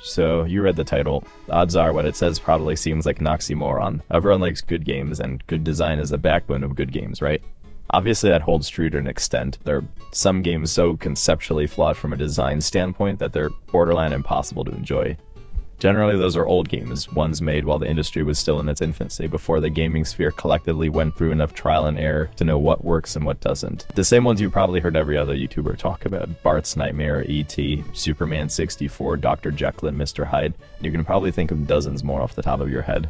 So, you read the title. Odds are what it says probably seems like an oxymoron. Everyone likes good games, and good design is the backbone of good games, right? Obviously that holds true to an extent. There are some games so conceptually flawed from a design standpoint that they're borderline impossible to enjoy. Generally those are old games, ones made while the industry was still in its infancy, before the gaming sphere collectively went through enough trial and error to know what works and what doesn't. The same ones you probably heard every other YouTuber talk about: Bart's Nightmare, E.T., Superman 64, Dr. Jekyll and Mr. Hyde. You can probably think of dozens more off the top of your head.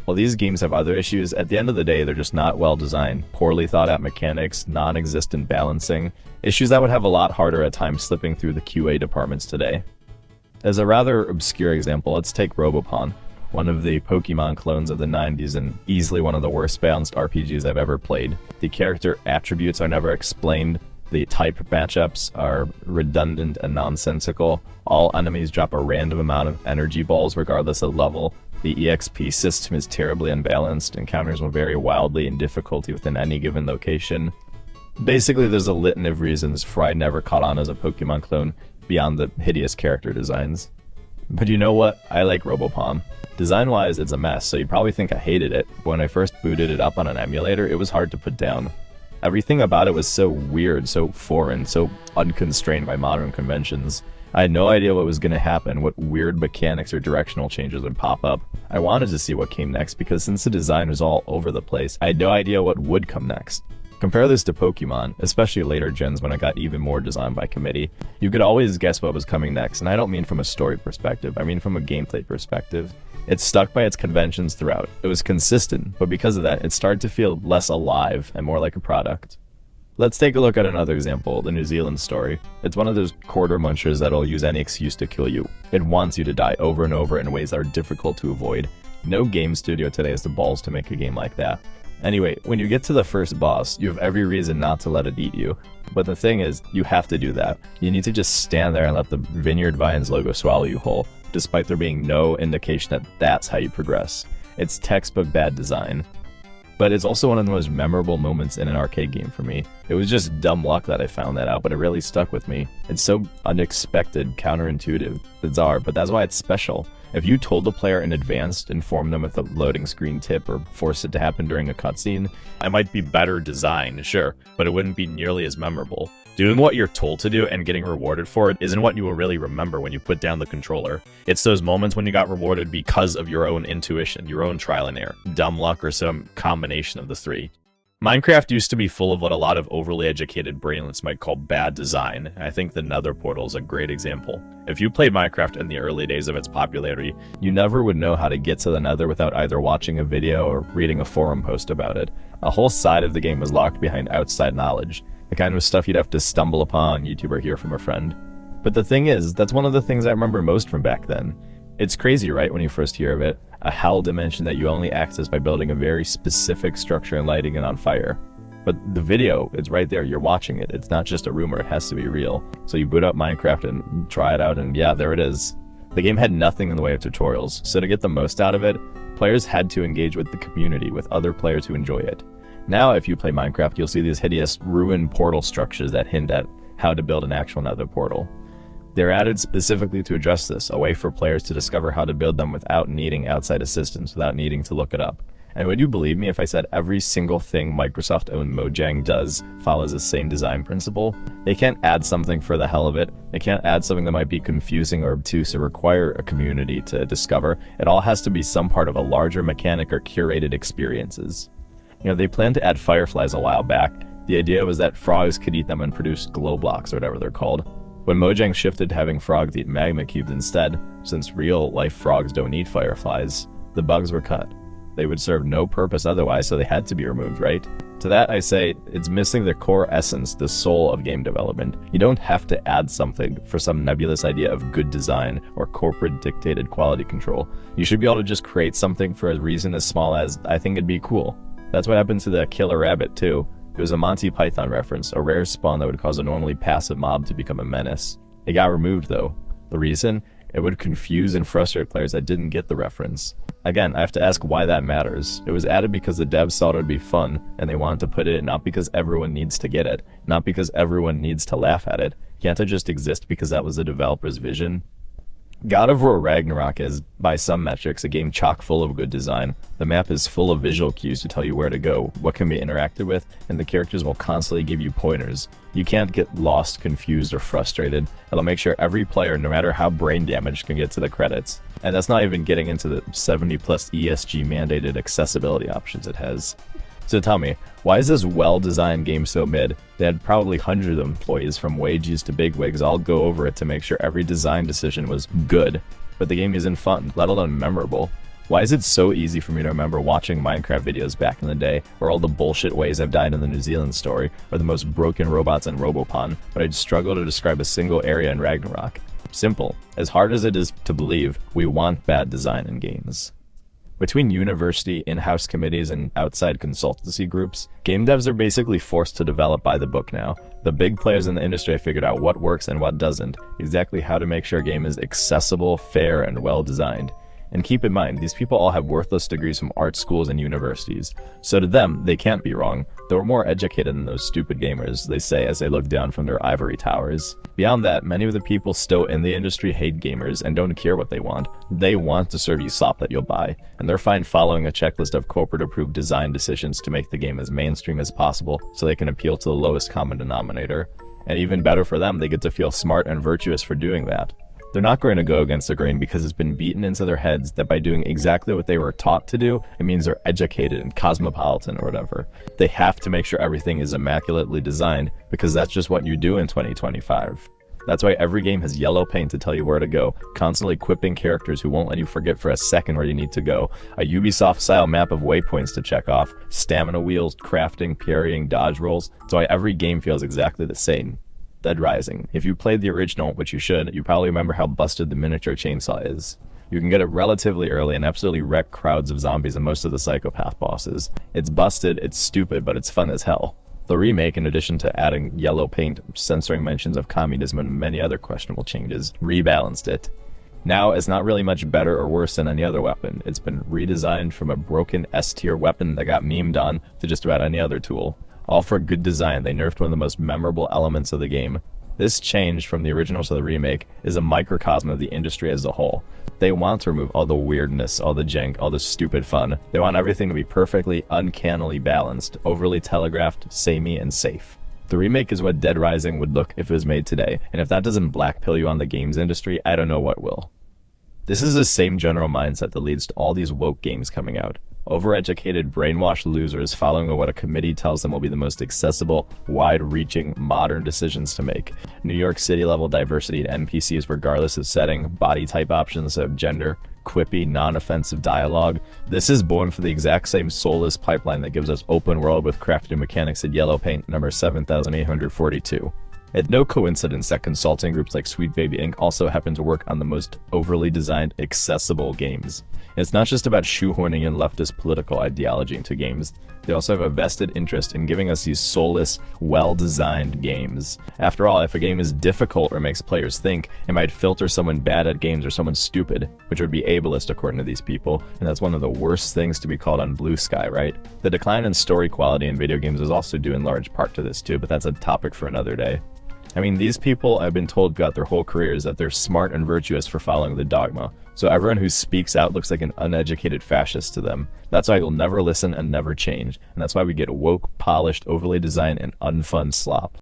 While these games have other issues, at the end of the day they're just not well designed, poorly thought out mechanics, non-existent balancing, issues that would have a lot harder at times slipping through the QA departments today. As a rather obscure example, let's take Robopon, one of the Pokemon clones of the 90s and easily one of the worst balanced RPGs I've ever played. The character attributes are never explained, the type matchups are redundant and nonsensical, all enemies drop a random amount of energy balls regardless of level, the EXP system is terribly unbalanced, encounters will vary wildly in difficulty within any given location. Basically, there's a litany of reasons Fry never caught on as a Pokemon clone beyond the hideous character designs. But you know what? I like Robopon. Design-wise, it's a mess, so you probably think I hated it, but when I first booted it up on an emulator, it was hard to put down. Everything about it was so weird, so foreign, so unconstrained by modern conventions. I had no idea what was going to happen, what weird mechanics or directional changes would pop up. I wanted to see what came next because since the design was all over the place, I had no idea what would come next. Compare this to Pokemon, especially later gens when it got even more designed by committee. You could always guess what was coming next, and I don't mean from a story perspective, I mean from a gameplay perspective. It stuck by its conventions throughout. It was consistent, but because of that, it started to feel less alive and more like a product. Let's take a look at another example, the New Zealand story. It's one of those quarter munchers that'll use any excuse to kill you. It wants you to die over and over in ways that are difficult to avoid. No game studio today has the balls to make a game like that. Anyway, when you get to the first boss, you have every reason not to let it eat you. But the thing is, you have to do that. You need to just stand there and let the Vineyard Vines logo swallow you whole, despite there being no indication that that's how you progress. It's textbook bad design. But it's also one of the most memorable moments in an arcade game for me. It was just dumb luck that I found that out, but it really stuck with me. It's so unexpected, counterintuitive, bizarre, but that's why it's special. If you told the player in advance, informed them with a loading screen tip, or forced it to happen during a cutscene, it might be better designed, sure, but it wouldn't be nearly as memorable. Doing what you're told to do and getting rewarded for it isn't what you will really remember when you put down the controller. It's those moments when you got rewarded because of your own intuition, your own trial and error, dumb luck, or some combination of the three. Minecraft used to be full of what a lot of overly educated brainlets might call bad design. I think the Nether portal is a great example. If you played Minecraft in the early days of its popularity, you never would know how to get to the Nether without either watching a video or reading a forum post about it. A whole side of the game was locked behind outside knowledge, the kind of stuff you'd have to stumble upon on YouTube or hear from a friend. But the thing is, that's one of the things I remember most from back then. It's crazy, right, when you first hear of it? A hell dimension that you only access by building a very specific structure and lighting it on fire. But the video, it's right there, you're watching it. It's not just a rumor, it has to be real. So you boot up Minecraft and try it out, and yeah, there it is. The game had nothing in the way of tutorials, so to get the most out of it, players had to engage with the community, with other players who enjoy it. Now, if you play Minecraft, you'll see these hideous ruined portal structures that hint at how to build an actual Nether portal. They're added specifically to address this, a way for players to discover how to build them without needing outside assistance, without needing to look it up. And would you believe me if I said every single thing Microsoft-owned Mojang does follows the same design principle? They can't add something for the hell of it. They can't add something that might be confusing or obtuse or require a community to discover. It all has to be some part of a larger mechanic or curated experiences. You know, they planned to add fireflies a while back. The idea was that frogs could eat them and produce glow blocks or whatever they're called. When Mojang shifted to having frogs eat magma cubes instead, since real-life frogs don't eat fireflies, the bugs were cut. They would serve no purpose otherwise, so they had to be removed, right? To that I say, it's missing the core essence, the soul of game development. You don't have to add something for some nebulous idea of good design or corporate-dictated quality control. You should be able to just create something for a reason as small as, I think it'd be cool. That's what happened to the killer rabbit, too. It was a Monty Python reference, a rare spawn that would cause a normally passive mob to become a menace. It got removed, though. The reason? It would confuse and frustrate players that didn't get the reference. Again, I have to ask why that matters. It was added because the devs thought it would be fun, and they wanted to put it in, not because everyone needs to get it, not because everyone needs to laugh at it. Can't it just exist because that was the developer's vision? God of War Ragnarok is, by some metrics, a game chock full of good design. The map is full of visual cues to tell you where to go, what can be interacted with, and the characters will constantly give you pointers. You can't get lost, confused, or frustrated. It'll make sure every player, no matter how brain damaged, can get to the credits. And that's not even getting into the 70 plus ESG mandated accessibility options it has. So tell me, why is this well-designed game so mid? They had probably hundreds of employees from wages to bigwigs all go over it to make sure every design decision was good, but the game isn't fun, let alone memorable. Why is it so easy for me to remember watching Minecraft videos back in the day, or all the bullshit ways I've died in the New Zealand story, or the most broken robots in Robopon, but I'd struggle to describe a single area in Ragnarok? Simple. As hard as it is to believe, we want bad design in games. Between university, in-house committees, and outside consultancy groups, game devs are basically forced to develop by the book now. The big players in the industry have figured out what works and what doesn't, exactly how to make sure a game is accessible, fair, and well-designed. And keep in mind, these people all have worthless degrees from art schools and universities. So to them, they can't be wrong. They're more educated than those stupid gamers, they say as they look down from their ivory towers. Beyond that, many of the people still in the industry hate gamers and don't care what they want. They want to serve you slop that you'll buy, and they're fine following a checklist of corporate-approved design decisions to make the game as mainstream as possible so they can appeal to the lowest common denominator. And even better for them, they get to feel smart and virtuous for doing that. They're not going to go against the grain because it's been beaten into their heads that by doing exactly what they were taught to do, it means they're educated and cosmopolitan or whatever. They have to make sure everything is immaculately designed because that's just what you do in 2025. That's why every game has yellow paint to tell you where to go, constantly equipping characters who won't let you forget for a second where you need to go, a Ubisoft-style map of waypoints to check off, stamina wheels, crafting, parrying, dodge rolls. That's why every game feels exactly the same. Dead Rising. If you played the original, which you should, you probably remember how busted the miniature chainsaw is. You can get it relatively early and absolutely wreck crowds of zombies and most of the psychopath bosses. It's busted, it's stupid, but it's fun as hell. The remake, in addition to adding yellow paint, censoring mentions of communism and many other questionable changes, rebalanced it. Now, it's not really much better or worse than any other weapon. It's been redesigned from a broken S-tier weapon that got memed on to just about any other tool. All for good design, they nerfed one of the most memorable elements of the game. This change from the original to the remake is a microcosm of the industry as a whole. They want to remove all the weirdness, all the jank, all the stupid fun. They want everything to be perfectly, uncannily balanced, overly telegraphed, samey, and safe. The remake is what Dead Rising would look if it was made today, and if that doesn't blackpill you on the games industry, I don't know what will. This is the same general mindset that leads to all these woke games coming out. Overeducated, brainwashed losers following what a committee tells them will be the most accessible, wide-reaching, modern decisions to make. New York City-level diversity in NPCs regardless of setting, body type options of gender, quippy, non-offensive dialogue. This is born for the exact same soulless pipeline that gives us open world with crafted mechanics in yellow paint number 7842. It's no coincidence that consulting groups like Sweet Baby Inc. also happen to work on the most overly designed, accessible games. It's not just about shoehorning in leftist political ideology into games. They also have a vested interest in giving us these soulless, well-designed games. After all, if a game is difficult or makes players think, it might filter someone bad at games or someone stupid, which would be ableist according to these people, and that's one of the worst things to be called on Blue Sky, right? The decline in story quality in video games is also due in large part to this too, but that's a topic for another day. I mean, these people, I've been told throughout their whole careers that they're smart and virtuous for following the dogma. So everyone who speaks out looks like an uneducated fascist to them. That's why they'll never listen and never change. And that's why we get woke, polished, overly designed, and unfun slop.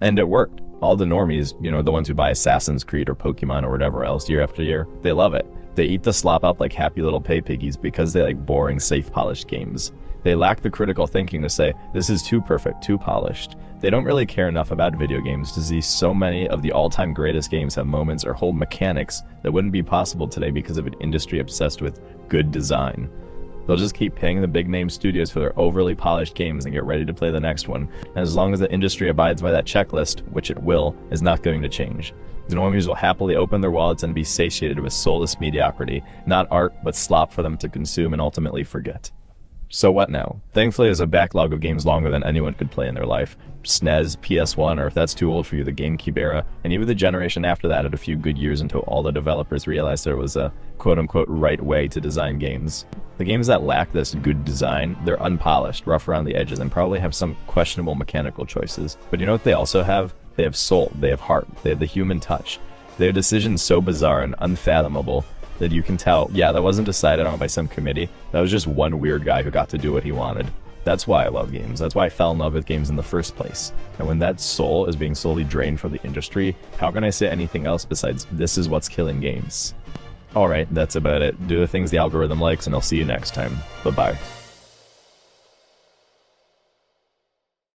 And it worked. All the normies, the ones who buy Assassin's Creed or Pokemon or whatever else year after year, they love it. They eat the slop up like happy little pay piggies because they like boring, safe, polished games. They lack the critical thinking to say, this is too perfect, too polished. They don't really care enough about video games to see so many of the all-time greatest games have moments or hold mechanics that wouldn't be possible today because of an industry obsessed with good design. They'll just keep paying the big-name studios for their overly polished games and get ready to play the next one. And as long as the industry abides by that checklist, which it will, is not going to change. The normies will happily open their wallets and be satiated with soulless mediocrity, not art, but slop for them to consume and ultimately forget. So what now? Thankfully, there's a backlog of games longer than anyone could play in their life. SNES, PS1, or if that's too old for you, the GameCube era, and even the generation after that had a few good years until all the developers realized there was a quote-unquote right way to design games. The games that lack this good design, they're unpolished, rough around the edges, and probably have some questionable mechanical choices. But you know what they also have? They have soul, they have heart, they have the human touch. They have decisions so bizarre and unfathomable that you can tell, yeah, that wasn't decided on by some committee. That was just one weird guy who got to do what he wanted. That's why I love games. That's why I fell in love with games in the first place. And when that soul is being slowly drained from the industry, how can I say anything else besides this is what's killing games? Alright, that's about it. Do the things the algorithm likes, and I'll see you next time. Bye-bye.